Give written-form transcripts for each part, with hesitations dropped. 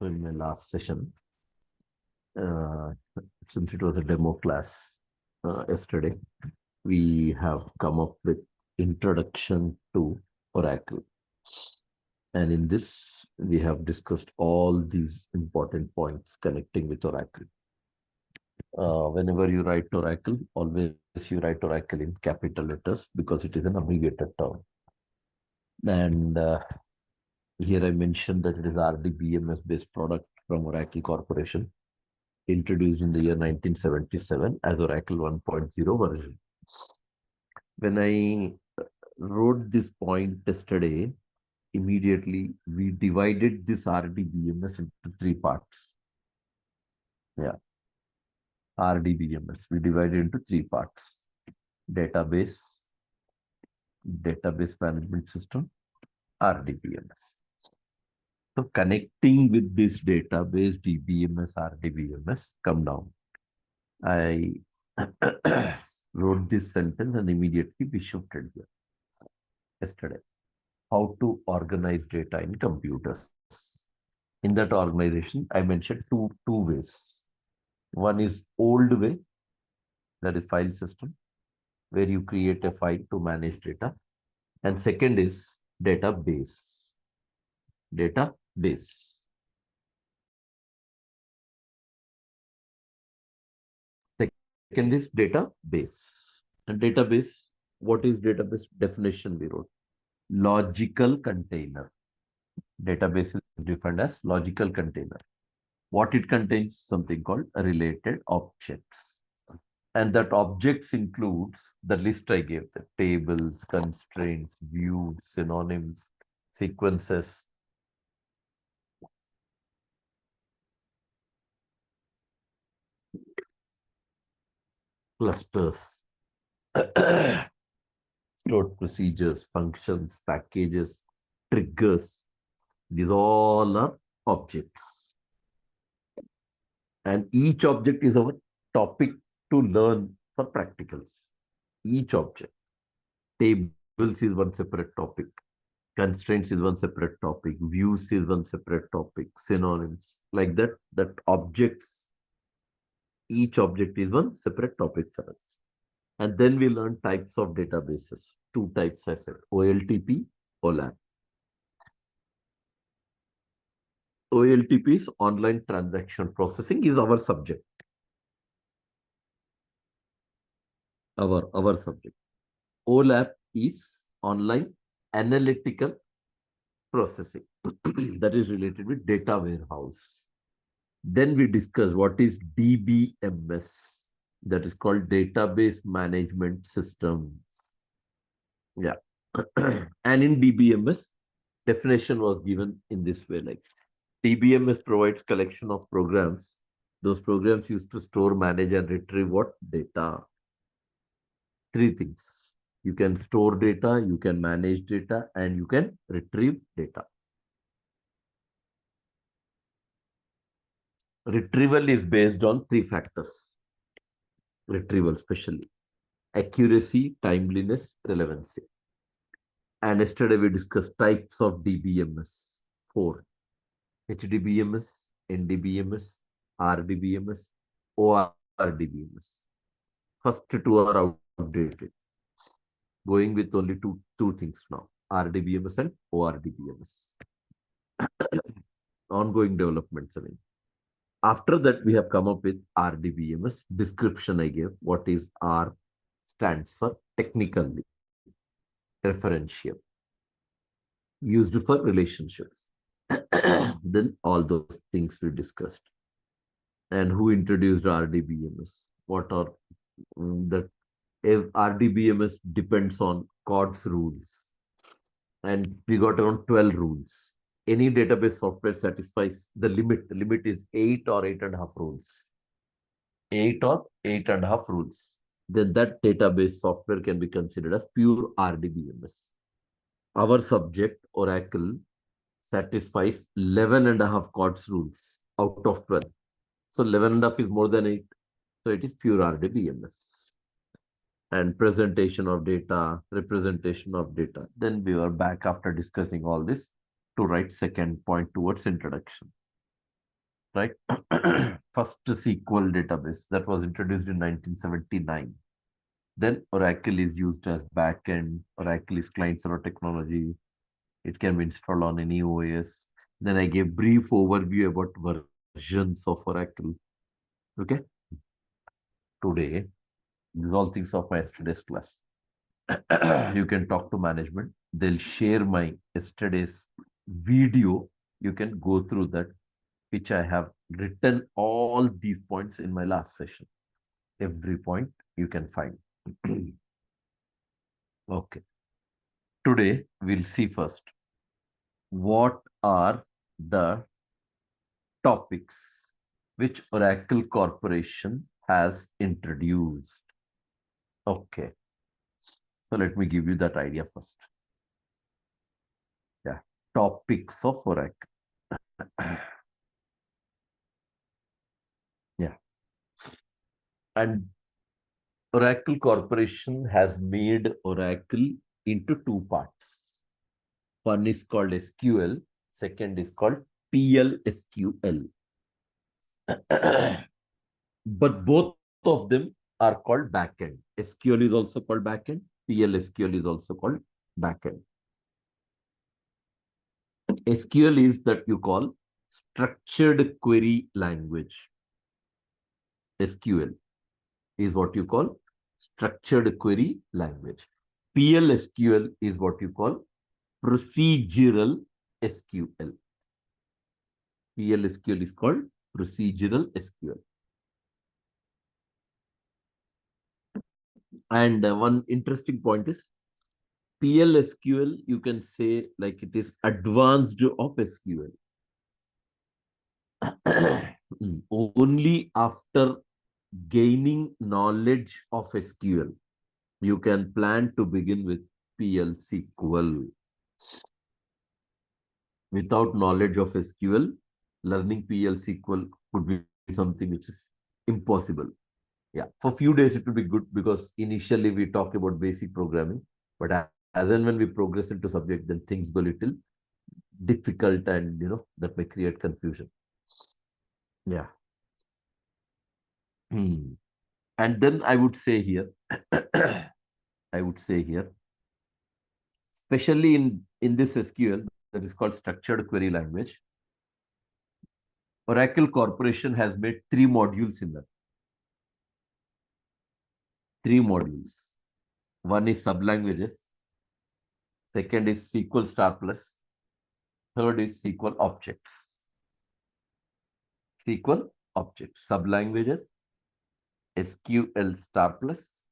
in my last session, since it was a demo class yesterday, we have come up with introduction to Oracle. And in this, we have discussed all these important points connecting with Oracle. Whenever you write Oracle, always you write Oracle in capital letters because it is an abbreviated term. And here I mentioned that it is RDBMS based product from Oracle Corporation, introduced in the year 1977 as Oracle 1.0 version. When I wrote this point yesterday, immediately we divided this RDBMS into three parts. Yeah, RDBMS, we divided into three parts: database, database management system, RDBMS. So connecting with this database, DBMS, RDBMS, come down. I wrote this sentence and immediately we shifted here yesterday. How to organize data in computers. In that organization, I mentioned two ways. One is old way, that is file system, where you create a file to manage data. And second is database. Database. Second is database. And database, what is database? Definition we wrote. Logical container. Database is defined as logical container. What it contains? Something called related objects. And that objects includes the list I gave, the tables, constraints, views, synonyms, sequences. Clusters, stored procedures, functions, packages, triggers. These all are objects. And each object is our topic to learn for practicals. Each object. Tables is one separate topic. Constraints is one separate topic. Views is one separate topic. Synonyms. Like that, that objects, each object is one separate topic for us. And then we learn types of databases. Two types I said, OLTP, OLAP. OLTP is online transaction processing, is our subject. Our subject. OLAP is online analytical processing. That is related with data warehouse. Then we discuss what is DBMS. That is called database management systems. Yeah. And in DBMS, definition was given in this way, like DBMS provides collection of programs. Those programs used to store, manage, and retrieve what? Data. Three things. You can store data, you can manage data, and you can retrieve data. Retrieval is based on three factors. Retrieval especially. Accuracy, timeliness, relevancy. And yesterday we discussed types of DBMS. 4. HDBMS, NDBMS, RDBMS, ORDBMS. First two are outdated. Going with only two things now. RDBMS and ORDBMS. Ongoing developments. I mean. After that, we have come up with RDBMS. Description I gave. What is R? Stands for technically. Referential. Used for relationships. Then all those things we discussed. And who introduced RDBMS? What are that? RDBMS depends on CODS rules. And we got around 12 rules. Any database software satisfies the limit. The limit is 8 or 8.5 rules. 8 or 8.5 rules. Then that database software can be considered as pure RDBMS. Our subject, Oracle, satisfies 11.5 CODS rules out of 12. So 11.5 is more than 8. So it is pure RDBMS. And presentation of data, representation of data. Then we were back after discussing all this to write second point towards introduction. right? First SQL database that was introduced in 1979. Then Oracle is used as backend. Oracle is client-server technology. It can be installed on any OS. Then I gave brief overview about versions of Oracle. Okay. Today, these all things of my yesterday's class. You can talk to management. They'll share my yesterday's video. You can go through that, which I have written all these points in my last session. Every point you can find. Okay. Today, we'll see first what are the topics which Oracle Corporation has introduced. Okay. So let me give you that idea first. Yeah. Topics of Oracle. Yeah. And Oracle Corporation has made Oracle into two parts. One is called SQL, second is called PLSQL. But both of them are called backend. SQL is also called backend. PLSQL is also called backend. SQL is that you call structured query language. SQL is what you call structured query language. PLSQL is what you call procedural SQL. PLSQL is called procedural SQL. And one interesting point is PLSQL, you can say like it is advanced of SQL. Only after gaining knowledge of SQL, you can plan to begin with PLSQL. Without knowledge of SQL, learning PLSQL could be something which is impossible. Yeah, for a few days it will be good because initially we talk about basic programming, but as and when we progress into subject, then things go little difficult and that may create confusion. Yeah. And then I would say here, especially in this SQL that is called structured query language, Oracle Corporation has made three modules in that. Three modules. One is sublanguages. Second is SQL Star Plus. Third is SQL Objects. SQL Objects, sublanguages, SQL Star Plus,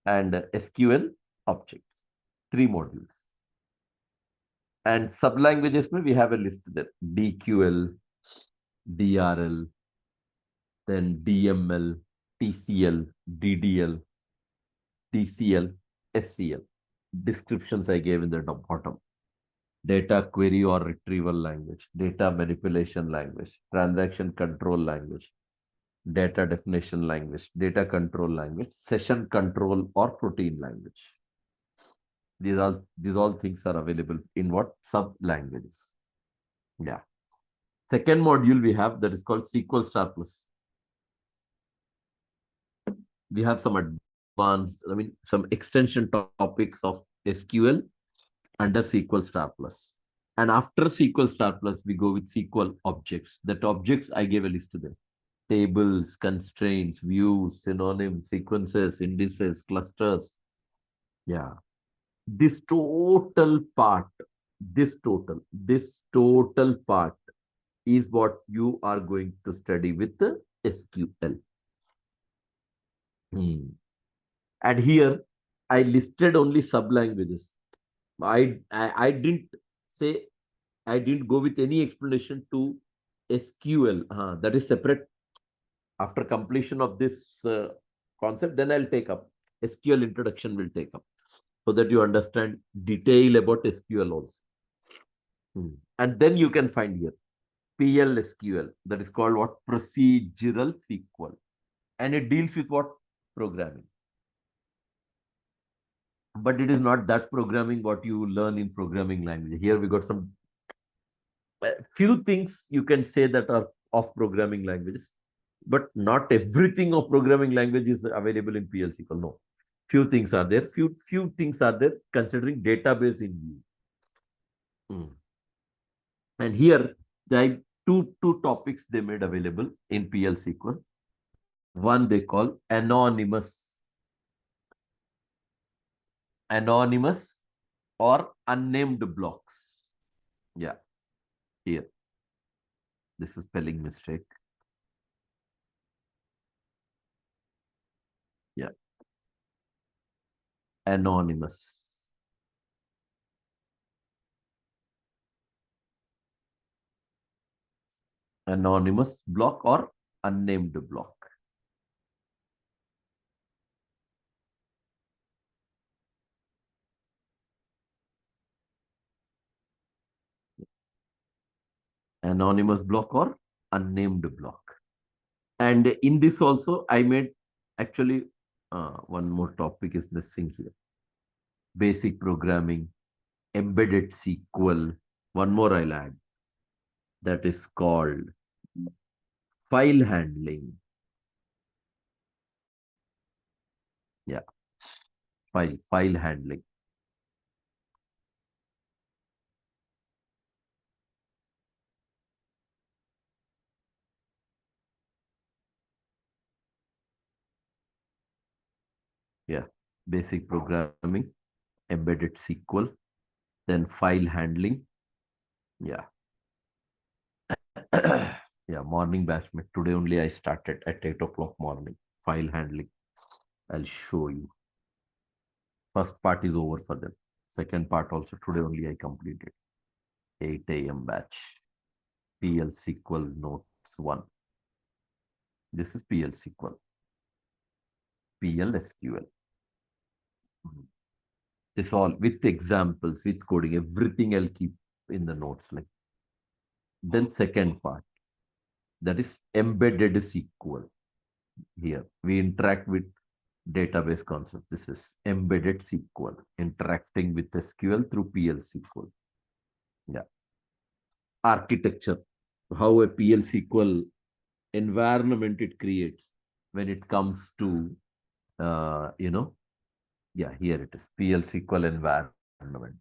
and SQL Objects. Three modules. And sublanguages, we have a list there. DQL, DRL, then DML, TCL, DDL, TCL, SCL. Descriptions I gave in the bottom. Data query or retrieval language, data manipulation language, transaction control language, data definition language, data control language, session control or protein language. These all things are available in what? Sub languages. Yeah. Second module we have that is called SQL Star Plus. We have some advanced, some extension topics of SQL under SQL Star Plus. And after SQL Star Plus, we go with SQL Objects. That objects, I gave a list to them. Tables, constraints, views, synonyms, sequences, indices, clusters. Yeah. This total part is what you are going to study with the SQL. And here, I listed only sub-languages. I didn't say, I didn't go with any explanation to SQL. That is separate. After completion of this concept, then I'll take up. SQL introduction will take up so that you understand detail about SQL also. And then you can find here PLSQL, that is called what? Procedural SQL. And it deals with what? Programming. But it is not that programming what you learn in programming language. Here we got some few things you can say that are of programming languages, but not everything of programming language is available in PL SQL. No, few things are there. Few things are there considering database in view. And here, the two topics they made available in PL SQL. One they call anonymous or unnamed blocks. Yeah, here. This is spelling mistake. Yeah. Anonymous. Anonymous block or unnamed block. Anonymous block or unnamed block. And in this also, I made actually one more topic is missing here. Basic programming, embedded SQL. One more I'll add. That is called file handling. Yeah, file handling. Yeah, basic programming, embedded SQL, then file handling. Yeah. Yeah, morning batch. Today only I started at 8 o'clock morning. File handling. I'll show you. First part is over for them. Second part also today only I completed. 8 a.m. batch. PL SQL notes 1. This is PL SQL. PL SQL. This all with examples, with coding, everything I'll keep in the notes. Like then second part, that is embedded SQL. Here we interact with database concept. This is embedded SQL, interacting with SQL through PL SQL. Yeah. Architecture, how a PL SQL environment it creates when it comes to, yeah, here it is, PL SQL environment.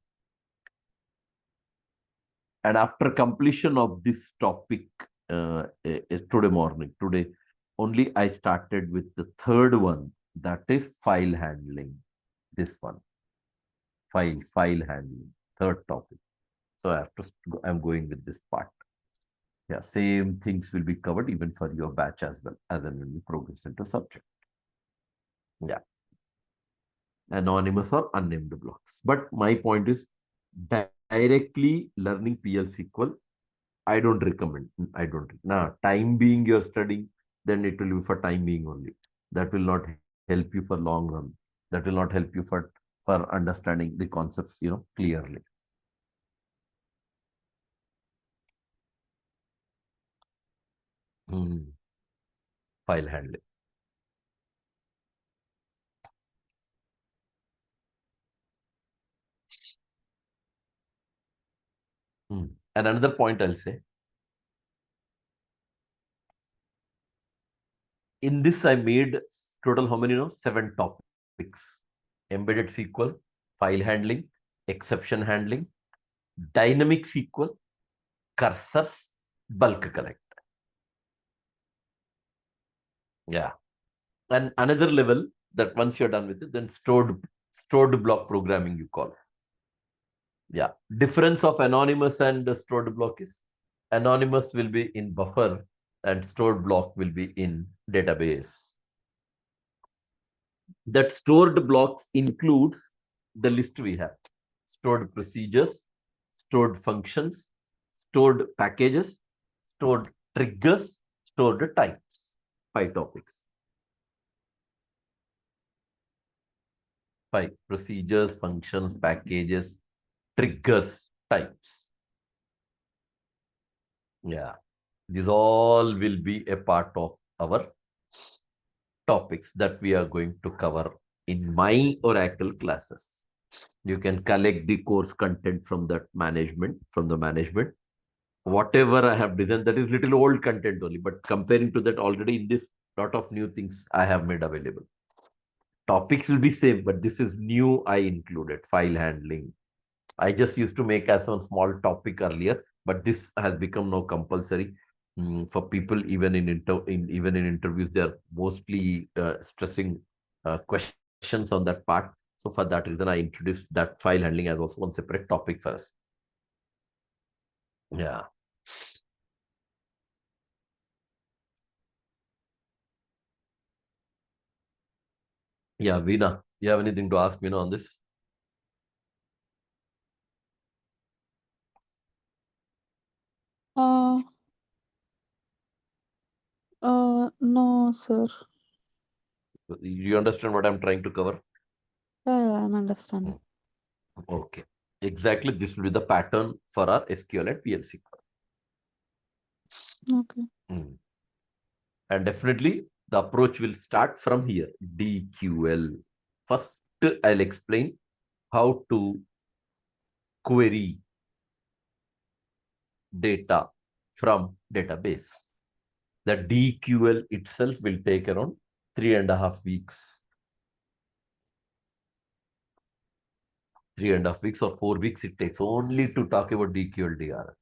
And after completion of this topic today morning, today only I started with the third one, that is file handling. This one, file handling, third topic. So I have to, I'm going with this part. Yeah, same things will be covered even for your batch as well as when you progress into subject. Yeah, anonymous or unnamed blocks. But my point is directly learning PL SQL, I don't recommend. I don't. Now, time being you're studying, then it will be for time being only. That will not help you for long run. That will not help you for understanding the concepts, clearly. File handling. And another point I'll say, in this I made total how many, 7 topics. Embedded SQL, file handling, exception handling, dynamic SQL, cursors, bulk collect. Yeah. And another level that once you're done with it, then stored block programming you call. Yeah. Difference of anonymous and stored block is anonymous will be in buffer and stored block will be in database. That stored blocks includes the list we have. Stored procedures, stored functions, stored packages, stored triggers, stored types. 5 topics. 5 procedures, functions, packages, triggers, types. Yeah, these all will be a part of our topics that we are going to cover in my Oracle classes. You can collect the course content from that management, whatever I have designed, that is little old content only. But comparing to that, already in this, lot of new things I have made available. Topics will be same, but this is new. I included file handling. I just used to make as one small topic earlier, but this has become now compulsory for people. Even even in interviews, they are mostly stressing questions on that part. So for that reason, I introduced that file handling as also one separate topic for us. Yeah. Yeah, Veena, you have anything to ask Veena on this? Uh, no, sir. You understand what I'm trying to cover? Yeah, I'm understanding. Hmm. Okay. Exactly. This will be the pattern for our SQL and PLC. Okay. Hmm. And definitely the approach will start from here. DQL. First, I'll explain how to query data from database. The DQL itself will take around 3.5 weeks. 3.5 weeks or 4 weeks it takes only to talk about DQL DR.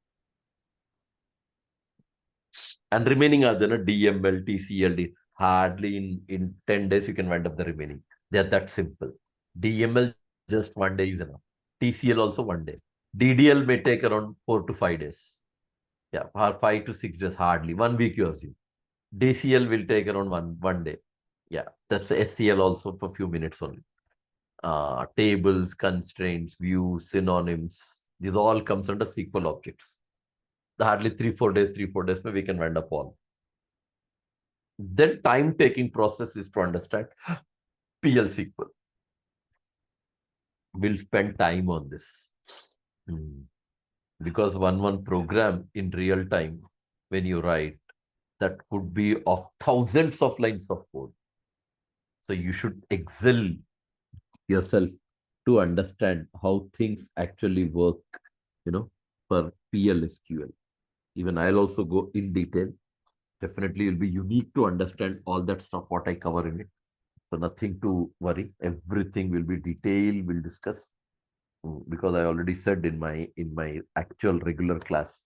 And remaining are the DML, TCL. Hardly in 10 days you can wind up the remaining. They're that simple. DML just 1 day is enough. TCL also 1 day. DDL may take around 4 to 5 days. Yeah, 5 to 6 days hardly. 1 week you assume. DCL will take around one day. Yeah, that's SCL also for a few minutes only. Tables, constraints, views, synonyms. These all comes under SQL objects. Hardly 3 4 days, we can wind up all. Then time taking process is to understand PL SQL. We'll spend time on this. Because one program in real time, when you write, that could be of thousands of lines of code. So you should excel yourself to understand how things actually work, for PLSQL. Even I'll also go in detail. Definitely will be unique to understand all that stuff, what I cover in it. So nothing to worry. Everything will be detailed. We'll discuss. Because I already said in my actual regular class,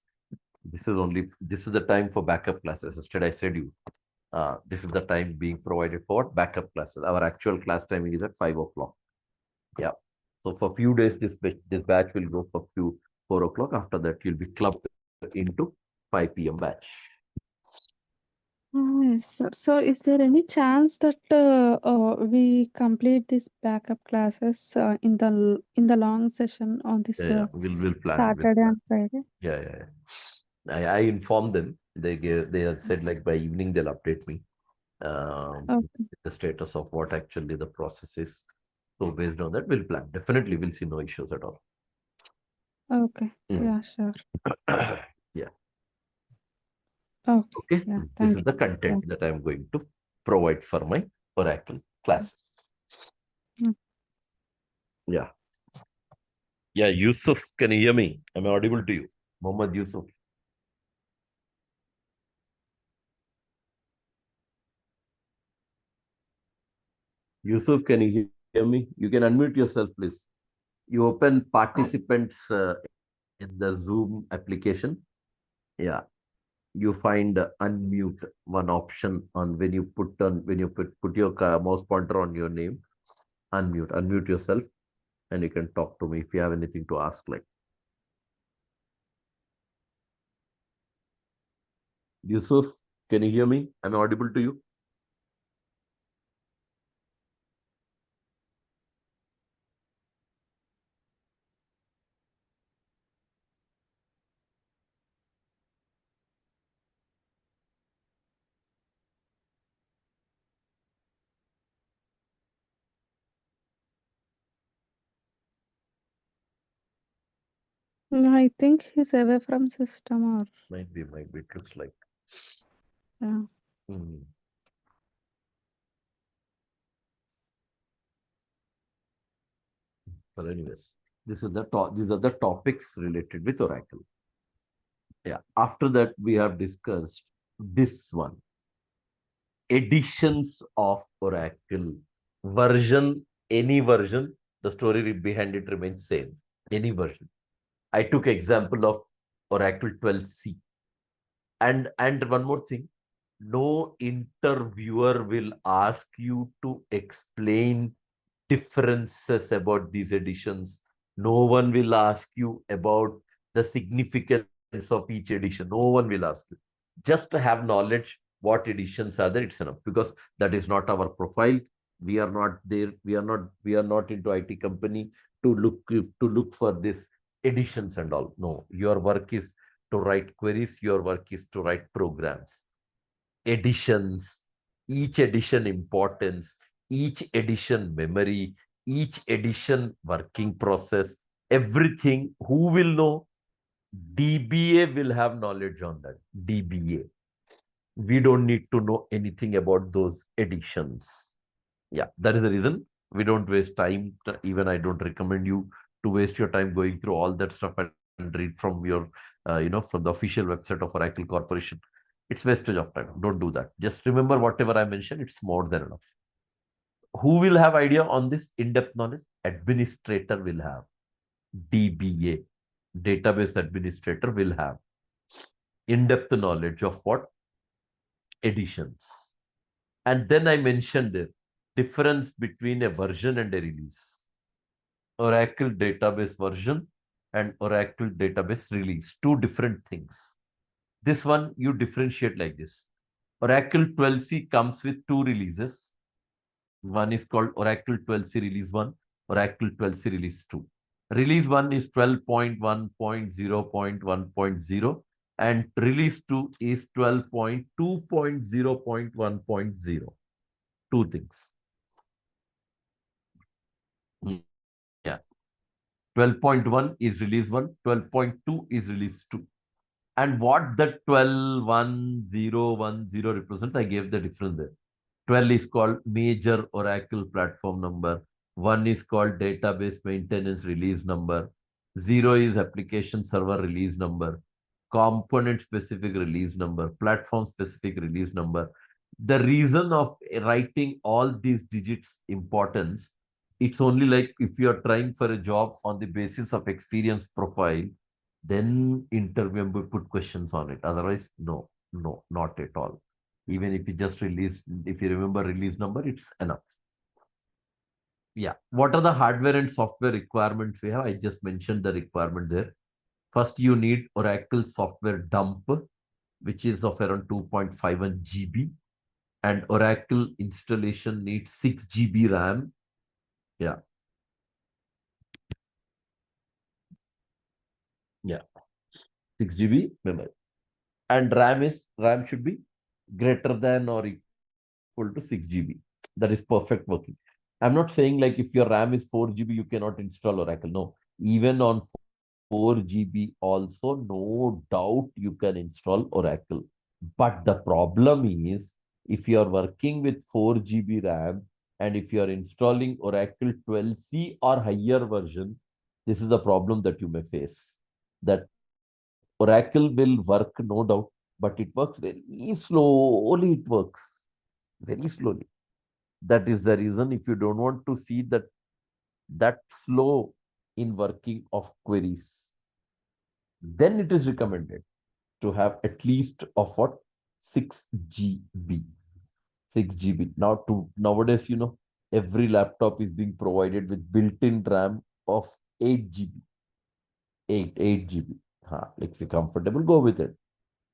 this is the time for backup classes. Instead, I said you this is the time being provided for backup classes. Our actual class timing is at 5 o'clock. Yeah. So for few days, this batch will go for few 4 o'clock. After that, you'll be clubbed into 5 p.m. batch. Yes, sir. So, is there any chance that we complete these backup classes in the long session on this Yeah, yeah. We'll plan. We'll Saturday plan. and Friday? Yeah, yeah, yeah. I informed them. They had said like by evening they'll update me Okay. the status of what actually the process is. So based on that, we'll plan. Definitely, we'll see no issues at all. Okay. Mm. Yeah, sure. Yeah. Okay. Okay. Yeah. This Thank is the you. content that I'm going to provide for my Oracle classes. Yeah. Yeah. Yeah. Yusuf, can you hear me? Am I audible to you? Mohammed Yusuf. Yusuf, can you hear me? You can unmute yourself, please. You open participants in the Zoom application. Yeah. You find unmute one option on when you put your mouse pointer on your name. Unmute yourself, and you can talk to me if you have anything to ask. Like Yusuf, can you hear me? Am I audible to you? I think he's away from system or Might be. It looks like. yeah. Hmm. But anyways, these are the topics related with Oracle. Yeah. After that, we have discussed this one, editions of Oracle. Version, any version, the story behind it remains same. Any version. I took example of Oracle 12c. And one more thing, no interviewer will ask you to explain differences about these editions. No one will ask you about the significance of each edition. No one will ask you. Just to have knowledge what editions are there, it's enough, because that is not our profile. We are not there. We are not into IT company to look for this editions and all. No, your work is to write queries. Your work is to write programs. Editions, each edition importance, each edition memory, each edition working process, everything. Who will know? DBA will have knowledge on that. DBA. We don't need to know anything about those editions. Yeah, that is the reason we don't waste time. Even I don't recommend you to waste your time going through all that stuff and read from your, from the official website of Oracle Corporation. It's wastage of time. Don't do that. Just remember whatever I mentioned. It's more than enough. Who will have idea on this in-depth knowledge? Administrator will have. DBA, database administrator, will have in-depth knowledge of what? Editions. And then I mentioned the difference between a version and a release. Oracle database version and Oracle database release. Two different things. This one you differentiate like this. Oracle 12c comes with two releases. One is called Oracle 12c Release 1, Oracle 12c Release 2. Release 1 is 12.1.0.1.0 and Release 2 is 12.2.0.1.0. Two things. Yeah. 12.1 is Release 1, 12.2 is Release 2. And what the 12.1.0.1.0 represents, I gave the difference there. 12 is called major Oracle platform number. 1 is called database maintenance release number. 0 is application server release number. Component specific release number. Platform specific release number. The reason of writing all these digits importance, it's only like if you are trying for a job on the basis of experience profile, then interview will put questions on it. Otherwise, no, no, not at all. Even if you just release, if you remember release number, it's enough. Yeah. What are the hardware and software requirements we have? I just mentioned the requirement there. First, you need Oracle software dump, which is of around 2.51 GB. And Oracle installation needs 6 GB RAM. Yeah. Yeah. 6 GB memory. And RAM should be greater than or equal to 6 GB. That is perfect working. I'm not saying like if your RAM is 4 GB, you cannot install Oracle. No, even on 4 GB also, no doubt you can install Oracle. But the problem is if you are working with 4 GB RAM and if you are installing Oracle 12c or higher version, this is the problem that you may face. That Oracle will work, no doubt, but it works very slowly. It works very slowly. That is the reason if you don't want to see that slow in working of queries, then it is recommended to have at least of what? 6 GB. 6 GB. Nowadays, every laptop is being provided with built-in RAM of 8 GB. 8 GB. Like if you're comfortable, go with it.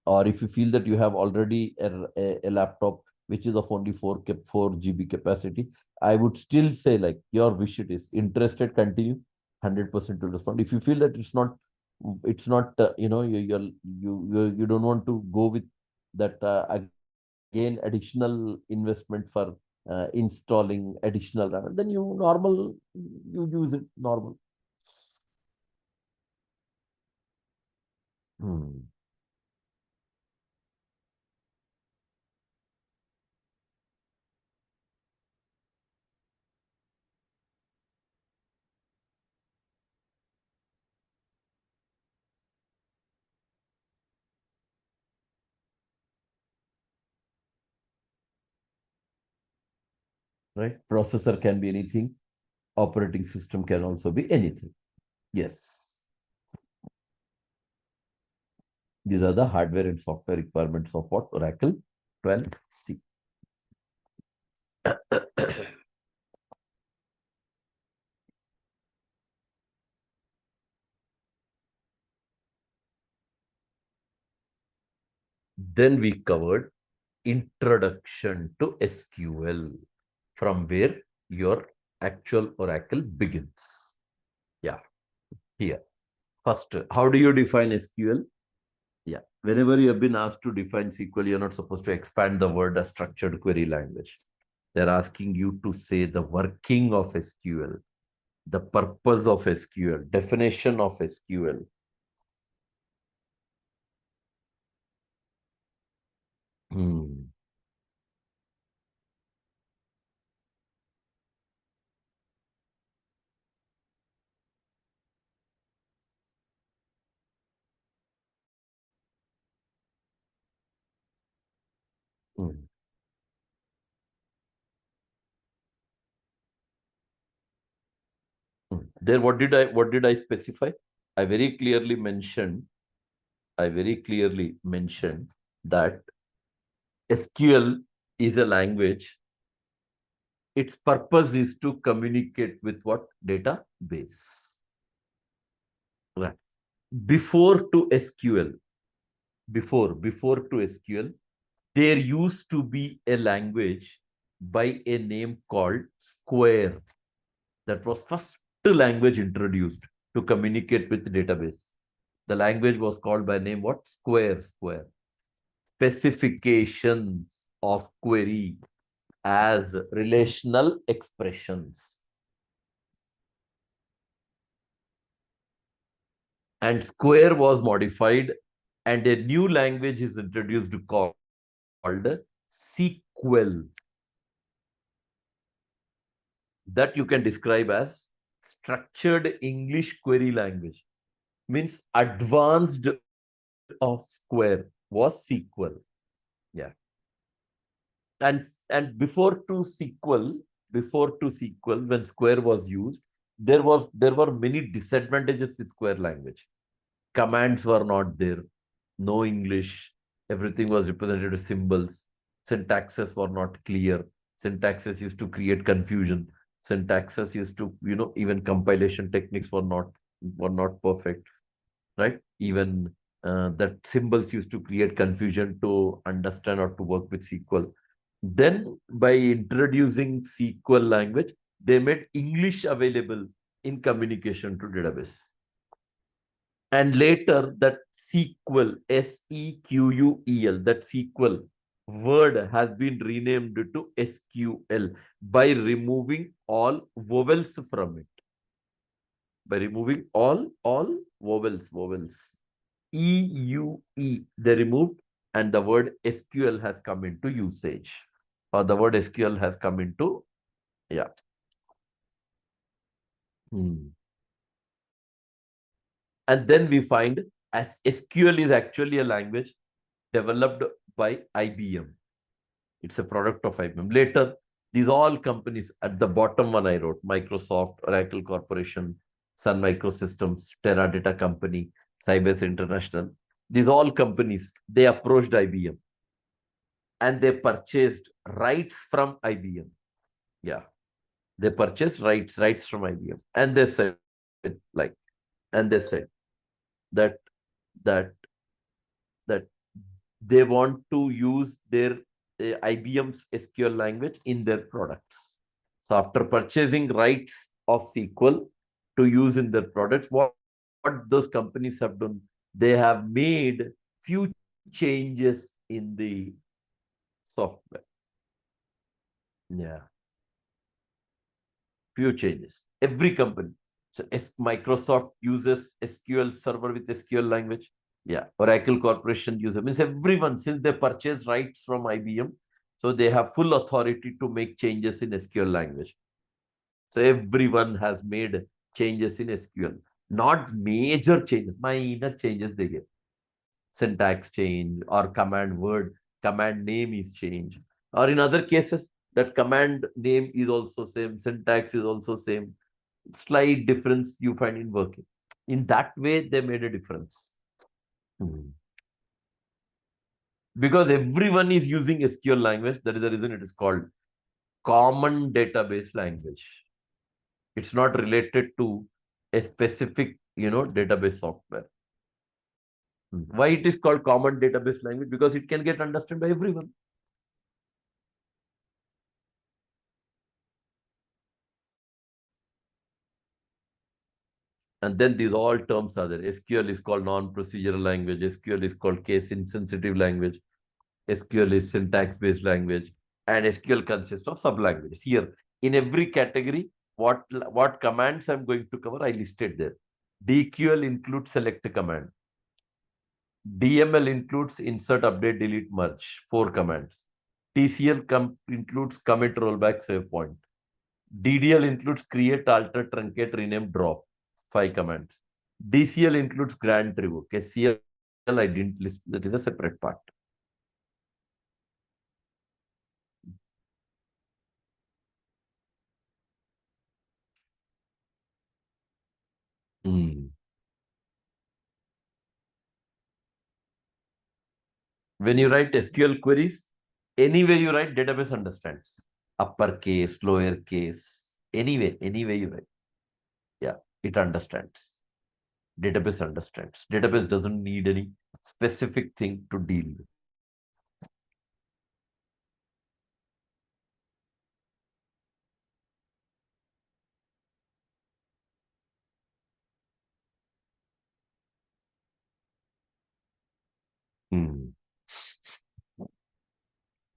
Or if you feel that you have already a laptop which is of only 4 GB capacity, I would still say like your wish it is. Interested, continue. 100% to respond. If you feel that it's not you don't want to go with that again additional investment for installing additional RAM, then you use it normal. Hmm. right? Processor can be anything. Operating system can also be anything. Yes. These are the hardware and software requirements of what? Oracle 12c. Then we covered introduction to SQL, from where your actual Oracle begins. Yeah, here. First, how do you define SQL? Yeah, whenever you have been asked to define SQL, you're not supposed to expand the word as structured query language. They're asking you to say the working of SQL, the purpose of SQL, definition of SQL. Hmm. Hmm. Then what did I specify? I very clearly mentioned, I very clearly mentioned that SQL is a language. Its purpose is to communicate with what? Database. Right. Before to SQL, before to SQL, there used to be a language by a name called Square. That was first language introduced to communicate with the database. The language was called by name what? Square. Square. Specifications of query as relational expressions. And Square was modified, and a new language is introduced called SQL, that you can describe as structured English query language. Means advanced of Square was SQL. Yeah. And before to SQL, when Square was used, there were many disadvantages with Square language. Commands were not there, no English, everything was represented as symbols, syntaxes were not clear, syntaxes used to create confusion, syntaxes used to, even compilation techniques were not perfect, right? Even that symbols used to create confusion to understand or to work with SQL. Then, by introducing SQL language, they made English available in communication to database. And later, that SQL, SEQUEL, that SQL word has been renamed to SQL by removing all vowels from it. By removing all vowels. EUE, they removed, and the word SQL has come into usage. Or the word SQL has come into, yeah. And then we find as SQL is actually a language developed by IBM. It's a product of IBM. Later, these all companies, at the bottom one I wrote, Microsoft, Oracle Corporation, Sun Microsystems, Teradata Company, Cybers International, these all companies, they approached IBM and they purchased rights from IBM. Yeah. They purchased rights from IBM. And they said, like, and they said that that that they want to use their IBM's SQL language in their products. So after purchasing rights of SQL to use in their products, what those companies have done, they have made few changes in the software. Yeah. Few changes. Every company. So Microsoft uses SQL Server with SQL language. Yeah, Oracle Corporation user, means everyone, since they purchase rights from IBM, so they have full authority to make changes in SQL language. So everyone has made changes in SQL, not major changes, minor changes they get. Syntax change or command name is changed. Or in other cases, That command name is also same, syntax is also same. Slight difference you find in working. In that way, they made a difference. Because everyone is using SQL language. That is the reason it is called common database language. It's not related to a specific, database software. Why it is called common database language? Because it can get understood by everyone. And then these all terms are there. SQL is called non-procedural language. SQL is called case-insensitive language. SQL is syntax-based language. And SQL consists of sub-languages. Here, in every category, what commands I'm going to cover, I listed there. DQL includes select command. DML includes insert, update, delete, merge, 4 commands. TCL includes commit, rollback, save point. DDL includes create, alter, truncate, rename, drop, 5 commands. DCL includes grant, revoke. SCL I didn't list, that is a separate part. When you write SQL queries, anyway you write, database understands. Uppercase, lowercase, anyway you write. Yeah, it understands. Database understands. Database doesn't need any specific thing to deal with.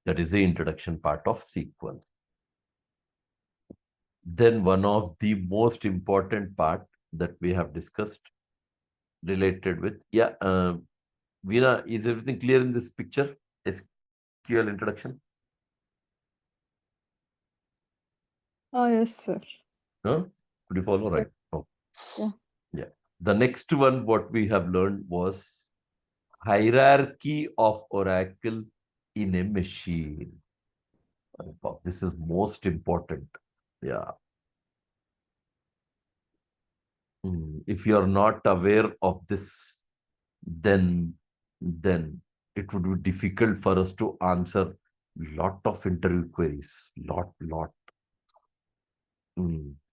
That is the introduction part of SQL. Then one of the most important part that we have discussed related with, Veena, is everything clear in this picture? SQL introduction? Oh, yes, sir. Huh? Could you follow? Right. Oh. Yeah. Yeah. The next one, what we have learned was hierarchy of Oracle in a machine. This is most important. Yeah. If you are not aware of this, then it would be difficult for us to answer lot of interview queries. Lot.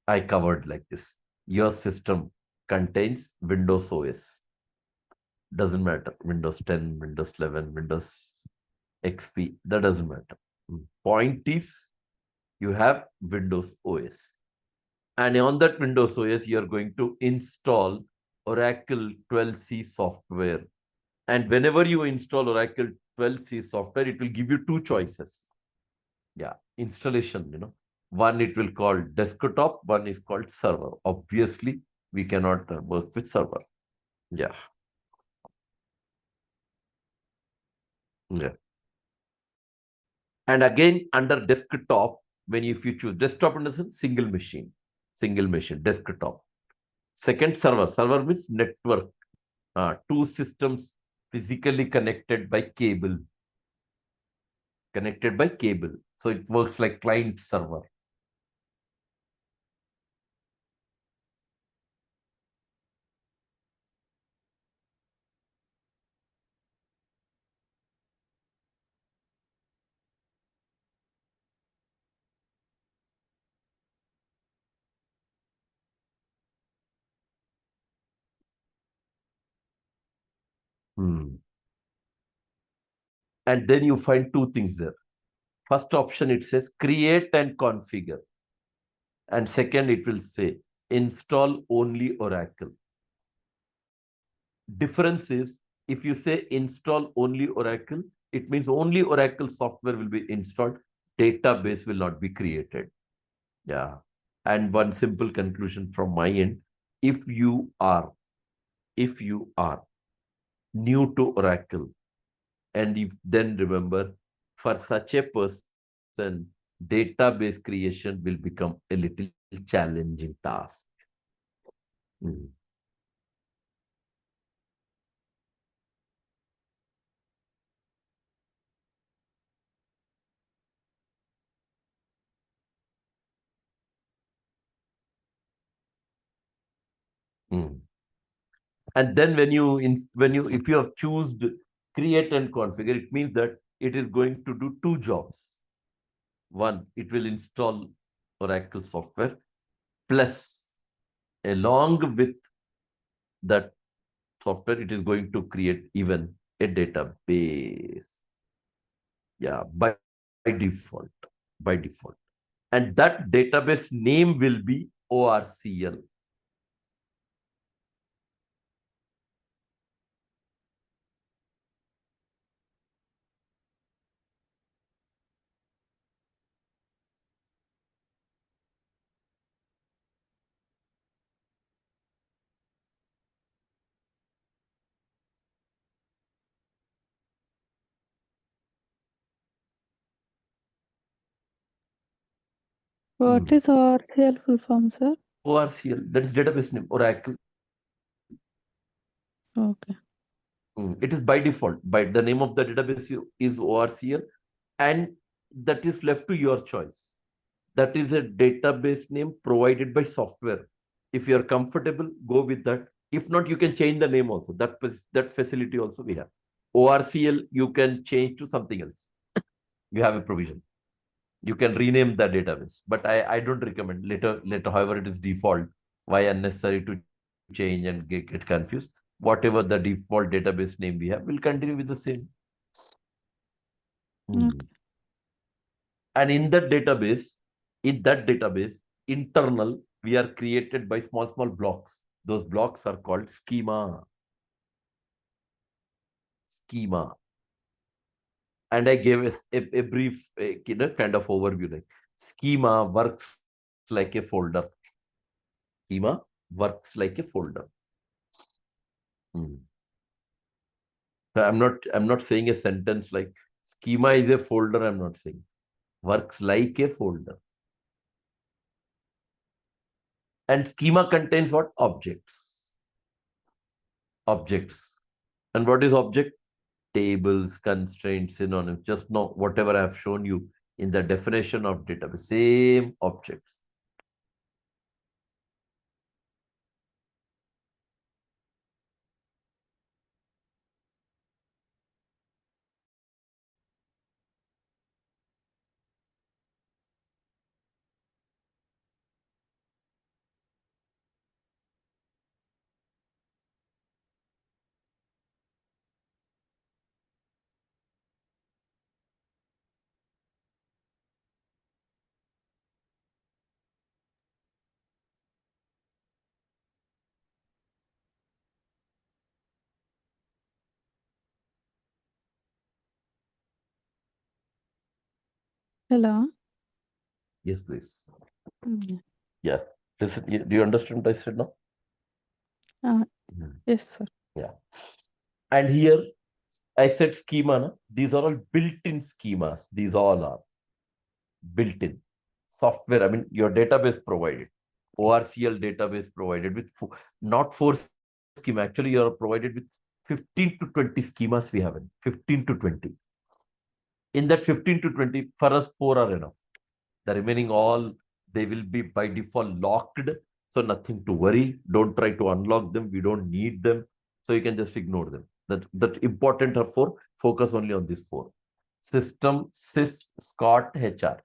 I covered like this. Your system contains Windows OS. Doesn't matter. Windows 10, Windows 11, Windows XP. That doesn't matter. Point is, you have Windows OS. And on that Windows OS, you're going to install Oracle 12c software. And whenever you install Oracle 12c software, it will give you 2 choices. Yeah, installation, One it will call desktop, one is called server. Obviously, we cannot work with server. Yeah. And again, under desktop, if you choose desktop, understand single machine, desktop. Second, server. Server means network. 2 systems physically connected by cable. So it works like client server. And then you find 2 things there. First option, it says create and configure. And second, it will say install only Oracle. Difference is, if you say install only Oracle, it means only Oracle software will be installed. Database will not be created. Yeah. And one simple conclusion from my end, if you are new to Oracle, and then remember, for such a person, database creation will become a little challenging task. Mm. And then if you have chosen create and configure, it means that it is going to do two jobs. One, it will install Oracle software, plus along with that software, it is going to create even a database. Yeah, by default. By default. And that database name will be ORCL. What is RCL full form, sir? ORCL, that is database name, Oracle. Okay. It is by default. By the name of the database is ORCL, and that is left to your choice. That is a database name provided by software. If you are comfortable, go with that. If not, you can change the name also. That facility also we have. ORCL, you can change to something else. You have a provision. You can rename the database, but I don't recommend. Later, however, it is default. Why unnecessary to change and get confused? Whatever the default database name we have, we'll continue with the same. Okay. And in that database, internal, we are created by small blocks. Those blocks are called schema. And I gave a brief kind of overview. Like schema works like a folder. Schema works like a folder. So I'm not saying a sentence like schema is a folder. I'm not saying. Works like a folder. And schema contains what? Objects. And what is object? Tables, constraints, synonyms. Just know whatever I have shown you in the definition of database. Same objects. Hello. Yes, please. Mm. Yeah. Listen, do you understand what I said now? Yes, sir. Yeah. And here I said schema. Na? These are all built-in schemas. These all are built-in software. I mean, your database provided. ORCL database provided with not 4 schema. Actually, you are provided with 15 to 20 schemas we have. 15 to 20. In that 15 to 20, for us, 4 are enough. The remaining all, they will be by default locked. So nothing to worry. Don't try to unlock them. We don't need them. So you can just ignore them. That important are 4. Focus only on these 4. System, sys, scott, HR.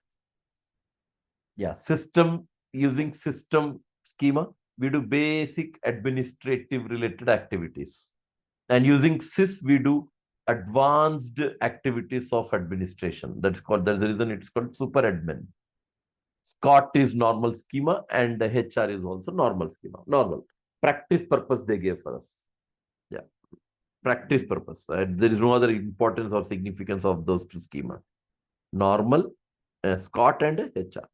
Yeah, system, using system schema, we do basic administrative related activities. And using sys, we do advanced activities of administration. That's the reason it's called super admin. Scott is normal schema and the HR is also normal schema. Normal. Practice purpose they gave for us. Yeah. Practice purpose. There is no other importance or significance of those 2 schema. Normal, Scott and HR.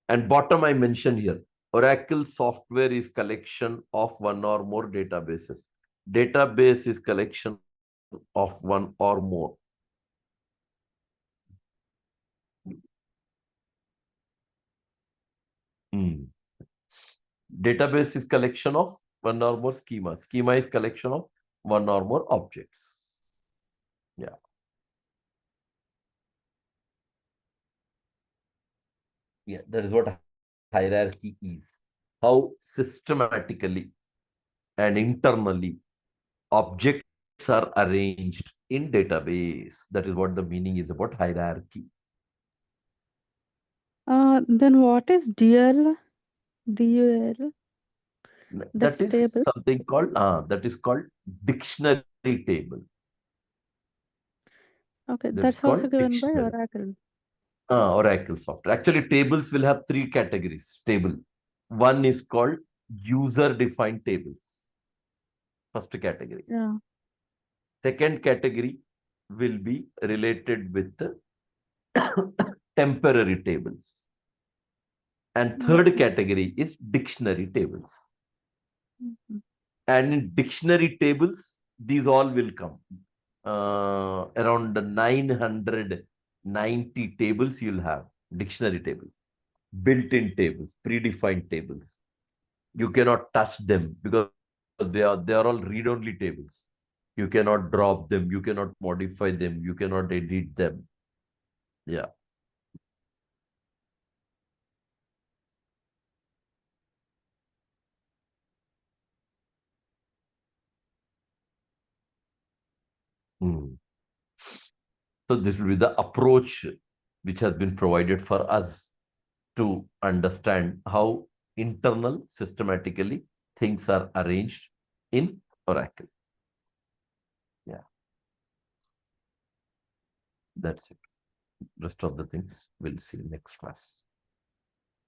And bottom I mentioned here, Oracle software is collection of one or more databases. Database is collection of one or more. Database is collection of one or more schema. Schema is collection of one or more objects. Yeah. Yeah, that is what hierarchy is. how systematically and internally objects are arranged in database. That is what the meaning is about hierarchy. Then what is DUL? DUL? That That's is table. something called dictionary table. Okay, That is that's also called given by dictionary. Oracle. Oracle software. Actually, tables will have three categories. Table. One is called user-defined tables. First category. Yeah. Second category will be related with the temporary tables. And third Okay. category is dictionary tables. Mhm. And in dictionary tables, these all will come. Around 990 tables you'll have, dictionary tables, built-in tables, predefined tables. You cannot touch them because they are all read-only tables. You cannot drop them, you cannot modify them, you cannot edit them. Yeah. Hmm. So this will be the approach which has been provided for us to understand how internal systematically things are arranged in Oracle. Yeah, that's it. Rest of the things we'll see next class.